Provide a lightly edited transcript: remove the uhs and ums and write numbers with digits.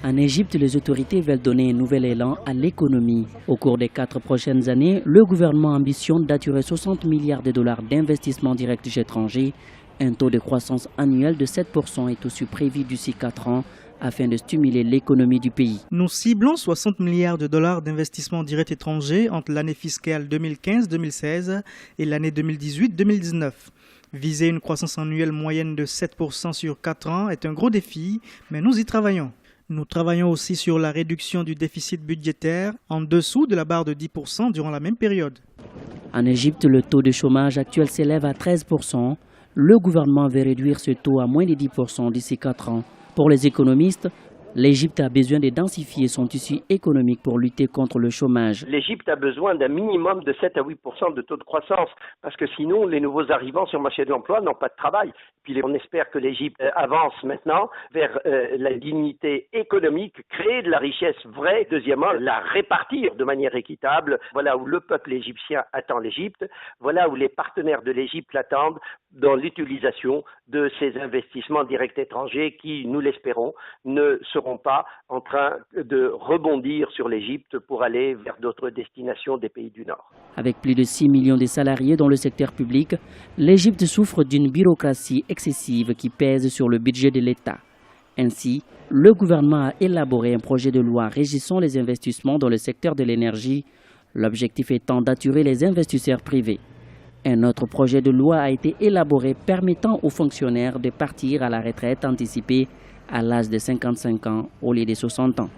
En Égypte, les autorités veulent donner un nouvel élan à l'économie. Au cours des 4 prochaines années, le gouvernement ambitionne d'attirer 60 milliards de dollars d'investissements directs étrangers. Un taux de croissance annuel de 7% est aussi prévu d'ici 4 ans afin de stimuler l'économie du pays. Nous ciblons 60 milliards de dollars d'investissements directs étrangers entre l'année fiscale 2015-2016 et l'année 2018-2019. Viser une croissance annuelle moyenne de 7% sur 4 ans est un gros défi, mais nous y travaillons. Nous travaillons aussi sur la réduction du déficit budgétaire en dessous de la barre de 10% durant la même période. En Égypte, le taux de chômage actuel s'élève à 13%. Le gouvernement veut réduire ce taux à moins de 10% d'ici 4 ans. Pour les économistes, l'Égypte a besoin de densifier son tissu économique pour lutter contre le chômage. L'Égypte a besoin d'un minimum de 7 à 8% de taux de croissance, parce que sinon les nouveaux arrivants sur le marché de l'emploi n'ont pas de travail. Puis on espère que l'Égypte avance maintenant vers la dignité économique, créer de la richesse vraie. Deuxièmement, la répartir de manière équitable. Voilà où le peuple égyptien attend l'Égypte, voilà où les partenaires de l'Égypte l'attendent dans l'utilisation de ces investissements directs étrangers qui, nous l'espérons, ne seront pas en train de rebondir sur l'Égypte pour aller vers d'autres destinations des pays du Nord. Avec plus de 6 millions de salariés dans le secteur public, l'Égypte souffre d'une bureaucratie excessive qui pèse sur le budget de l'État. Ainsi, le gouvernement a élaboré un projet de loi régissant les investissements dans le secteur de l'énergie, l'objectif étant d'attirer les investisseurs privés. Un autre projet de loi a été élaboré permettant aux fonctionnaires de partir à la retraite anticipée à l'âge de 55 ans au lieu de 60 ans.